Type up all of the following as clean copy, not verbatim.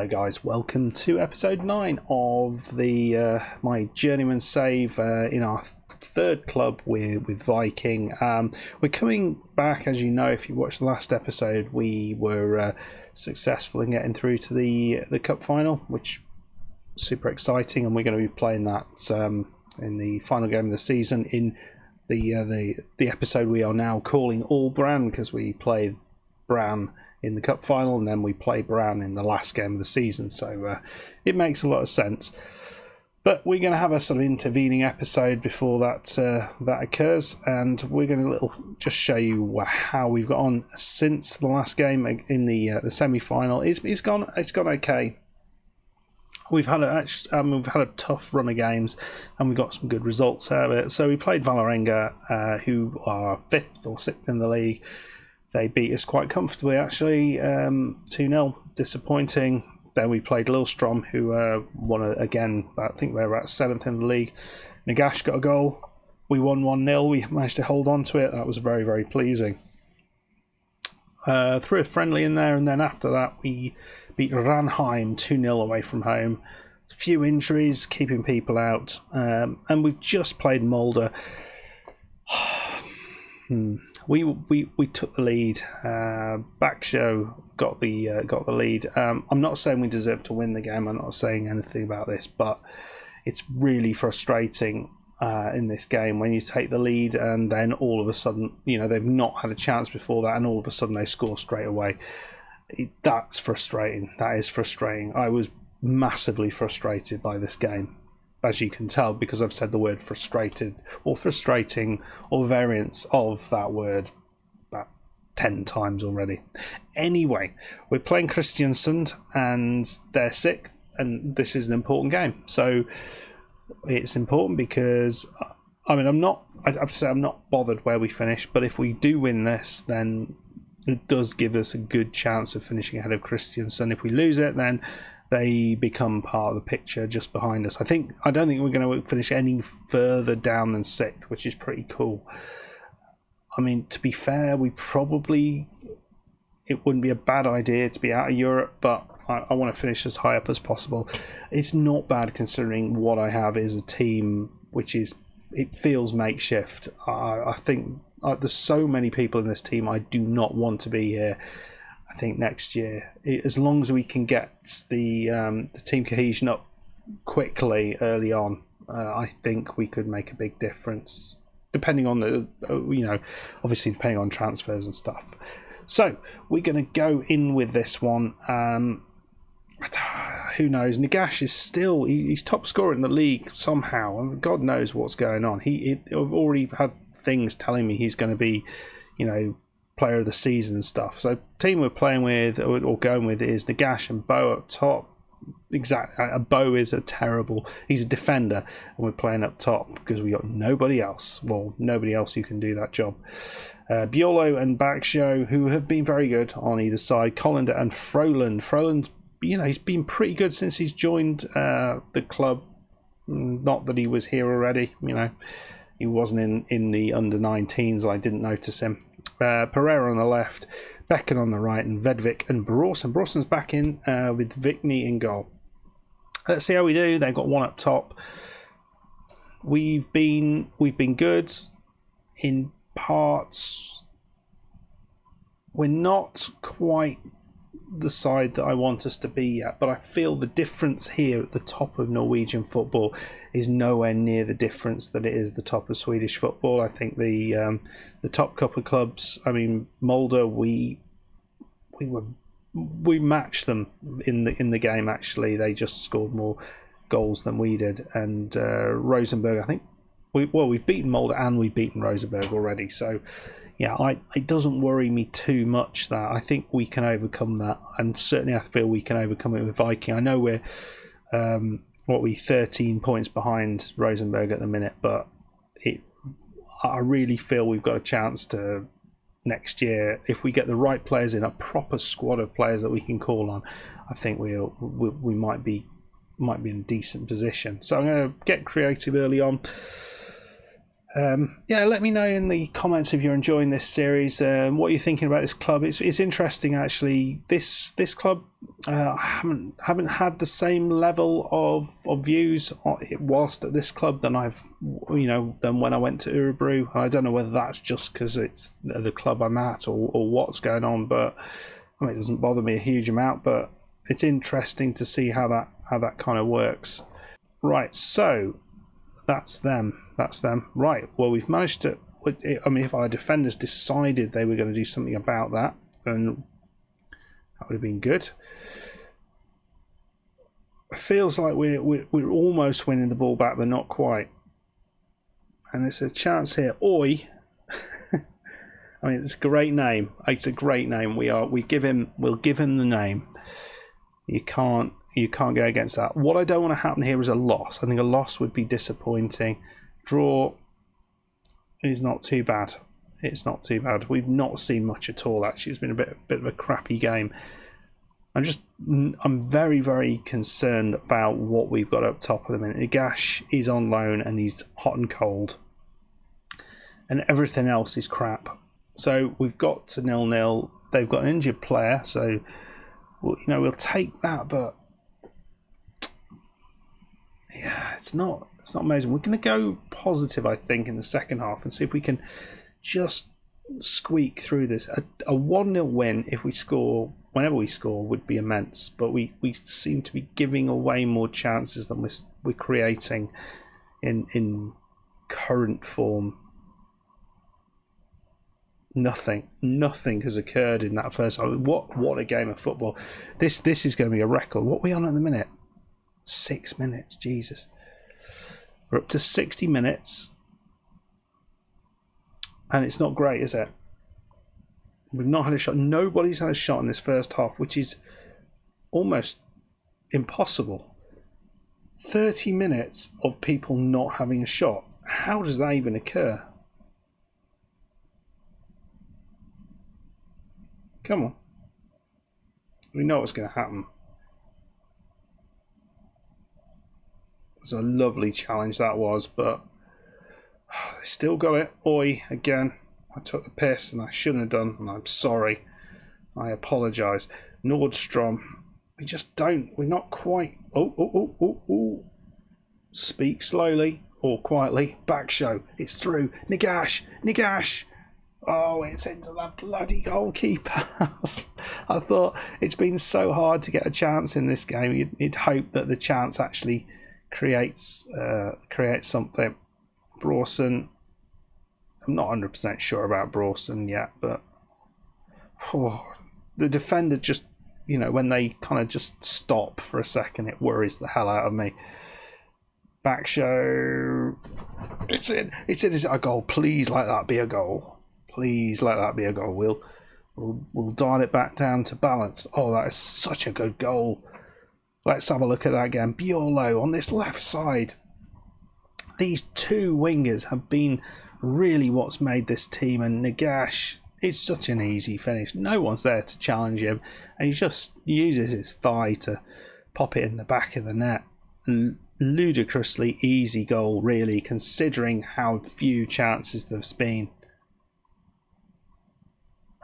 Hello guys, welcome to episode 9 of the my Journeyman save in our third club with Viking. We're coming back, as you know, if you watched the last episode, we were successful in getting through to the cup final, which is super exciting, and we're going to be playing that in the final game of the season in the episode we are now calling All Bran, because we played Bran in the cup final and then we play Bran in the last game of the season, so it makes a lot of sense. But we're going to have a sort of intervening episode before that occurs, and we're going to just show you how we've got on since the last game in the semi-final. It's gone okay. We've had a tough run of games, and we got some good results out of it. So we played Vålerenga, who are 5th or 6th in the league. They beat us quite comfortably, actually, 2-0. Disappointing. Then we played Lillestrøm, who won again. I think they were at 7th in the league. Nagash got a goal. We won 1-0. We managed to hold on to it. That was very, very pleasing. Threw a friendly in there, and then after that we beat Ranheim 2-0 away from home. A few injuries, keeping people out. And we've just played Molde. We took the lead. Backshow got the lead. I'm not saying we deserve to win the game. I'm not saying anything about this, but it's really frustrating in this game when you take the lead and then all of a sudden, they've not had a chance before that, and all of a sudden they score straight away. That's frustrating. That is frustrating. I was massively frustrated by this game, as you can tell, because I've said the word frustrated or frustrating or variants of that word about 10 times already. Anyway, we're playing Kristiansund and they're 6th, and this is an important game. So it's important because, I'm not bothered where we finish, but if we do win this, then it does give us a good chance of finishing ahead of Kristiansund. If we lose it, then they become part of the picture just behind us. I don't think we're going to finish any further down than 6th, which is pretty cool. To be fair, it wouldn't be a bad idea to be out of Europe, but I want to finish as high up as possible. It's not bad considering what I have is a team which it feels makeshift. I think there's so many people in this team. I do not want to be here. I think next year, as long as we can get the team cohesion up quickly early on, I think we could make a big difference. Depending on obviously depending on transfers and stuff. So we're going to go in with this one. Who knows? Nagash is still he's top scorer in the league somehow, and God knows what's going on. I've already had things telling me he's going to be, player of the season and stuff. So team we're playing with or going with is Nagash and Bo up top. Exactly. Bo is he's a defender, and we're playing up top because we got nobody else. Well, nobody else who can do that job. Bjorlo and Backshow, who have been very good on either side. Colander and Froland. Froland's, he's been pretty good since he's joined the club. Not that he was here already. He wasn't in the under-19s. I didn't notice him. Pereira on the left, Becken on the right, and Vedvik and Brawson. Brawson's back in with Vikney in goal. Let's see how we do. They've got one up top. We've been good in parts. We're not quite the side that I want us to be at, but I feel the difference here at the top of Norwegian football is nowhere near the difference that it is the top of Swedish football. I think the top couple of clubs, Molde, we matched them in the game. Actually, they just scored more goals than we did, and Rosenborg, I think we've beaten Molde and we've beaten Rosenborg already, so yeah, it doesn't worry me too much that I think we can overcome that, and certainly I feel we can overcome it with Viking. I know we're 13 points behind Rosenborg at the minute, but I really feel we've got a chance to next year, if we get the right players in, a proper squad of players that we can call on. I think we might be in a decent position. So I'm going to get creative early on. Yeah, let me know in the comments if you're enjoying this series. What you're thinking about this club. It's interesting actually. This club haven't had the same level of views whilst at this club than than when I went to Örebro. I don't know whether that's just because it's the club I'm at or what's going on, but I mean, it doesn't bother me a huge amount. But it's interesting to see how that kind of works. Right, so that's them. Right, well, we've managed to... I mean, if our defenders decided they were going to do something about that, then that would have been good. It feels like we're almost winning the ball back, but not quite. And it's a chance here. Oi! I mean, it's a great name. It's a great name. We'll give him the name. You can't go against that. What I don't want to happen here is a loss. I think a loss would be disappointing. Draw is not too bad. It's not too bad. We've not seen much at all, actually. It's been a bit of a crappy game. I'm very, very concerned about what we've got up top at the minute. Igash is on loan and he's hot and cold. And everything else is crap. So we've got to 0-0. They've got an injured player, so we'll take that, but yeah, it's not amazing. We're going to go positive, I think, in the second half and see if we can just squeak through this. A 1-0 win, if we score, whenever we score, would be immense. But we seem to be giving away more chances than we're creating in current form. Nothing has occurred in that first half. What a game of football! This is going to be a record. What are we on at the minute? 6 minutes, Jesus. We're up to 60 minutes. And it's not great, is it? We've not had a shot. Nobody's had a shot in this first half, which is almost impossible. 30 minutes of people not having a shot. How does that even occur? Come on. We know what's going to happen. It was a lovely challenge that was, but they still got it. Oi, again. I took the piss and I shouldn't have done, and I'm sorry. I apologise. Nordstrom. We just don't. We're not quite. Oh. Speak slowly or quietly. Back show. It's through. Nagash. Oh, it's into that bloody goalkeeper. I thought it's been so hard to get a chance in this game. You'd hope that the chance actually creates something. Brawson. I'm not 100% sure about Brawson yet, but the defender just, when they kind of just stop for a second, it worries the hell out of me. Back show. It's in. Is it a goal? Please let that be a goal. Please let that be a goal. We'll dial it back down to balance. Oh, that is such a good goal. Let's have a look at that again. Biolo on this left side. These two wingers have been really what's made this team, and Nagash, it's such an easy finish. No one's there to challenge him, and he just uses his thigh to pop it in the back of the net. Ludicrously easy goal, really, considering how few chances there's been.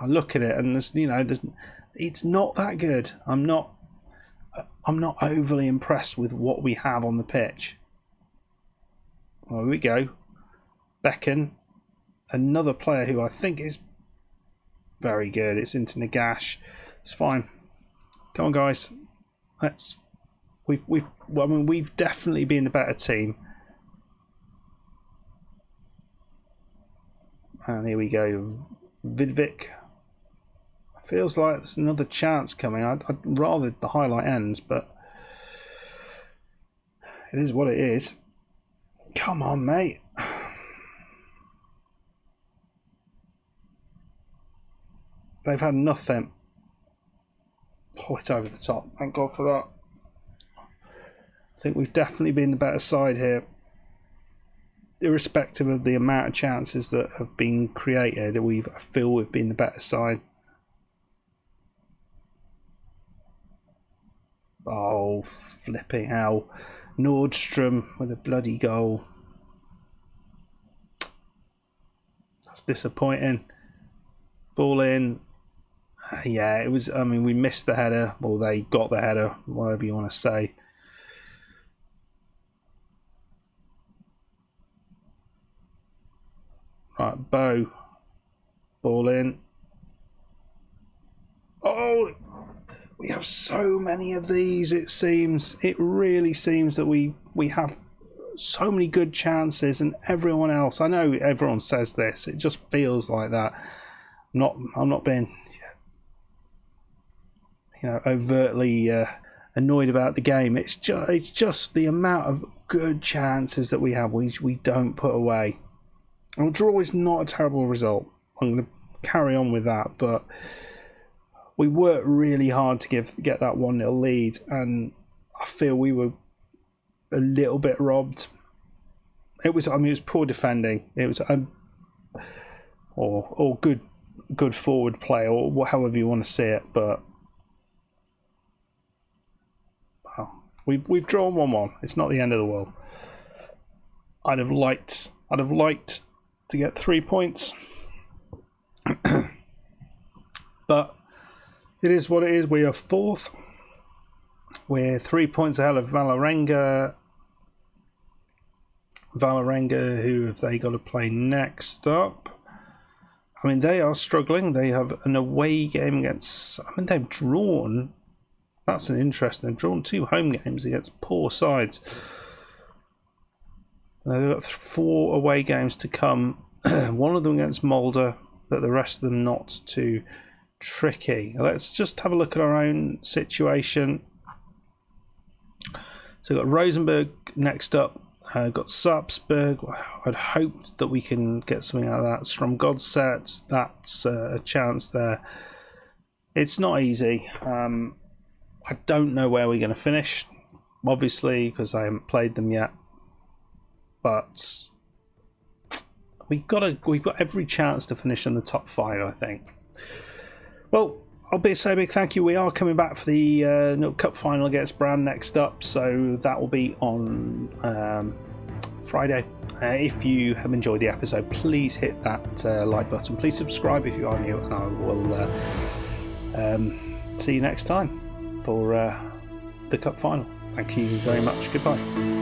I look at it and it's not that good. I'm not overly impressed with what we have on the pitch. Well, here we go. Beckon, another player who I think is very good. It's into Nagash. It's fine. Come on, guys. We've definitely been the better team. And here we go. Vidvik. Feels like there's another chance coming. I'd rather the highlight ends, but it is what it is. Come on, mate. They've had nothing. Oh, it's over the top. Thank God for that. I think we've definitely been the better side here. Irrespective of the amount of chances that have been created, I feel we've been the better side. Oh, flipping hell. Nordstrom with a bloody goal. That's disappointing. Ball in. Yeah, it was. I mean, we missed the header, or they got the header, whatever you want to say. Right, Bo. Ball in. Oh, we have so many of these, it seems. It really seems that we have so many good chances, and everyone else, I know everyone says this, it just feels like that. I'm not being, overtly annoyed about the game. It's just the amount of good chances that we have, we don't put away. And a draw is not a terrible result. I'm going to carry on with that, but we worked really hard to get that 1-0 lead, and I feel we were a little bit robbed. It was poor defending. It was or good forward play, or however you want to see it. But we've drawn 1-1. It's not the end of the world. I'd have liked to get 3 points, but it is what it is. We are fourth. We're 3 points ahead of Vålerenga. Vålerenga, who have they got to play next up? I mean, they are struggling. They have an away game against... I mean, they've drawn... That's an interesting... They've drawn 2 home games against poor sides. They've got 4 away games to come. One of them against Molde, but the rest of them not too tricky. Let's just have a look at our own situation. So we've got Rosenborg next up. Got Sarpsborg. I'd hoped that we can get something out of that. Strømgodset, that's a chance there. It's not easy. I don't know where we're going to finish, obviously, because I haven't played them yet. But we've got every chance to finish in the top 5, I think. Well, I'll say a big thank you. We are coming back for the Cup final against Brann next up, so that will be on Friday. If you have enjoyed the episode, please hit that like button. Please subscribe if you are new, and I will see you next time for the Cup final. Thank you very much. Goodbye.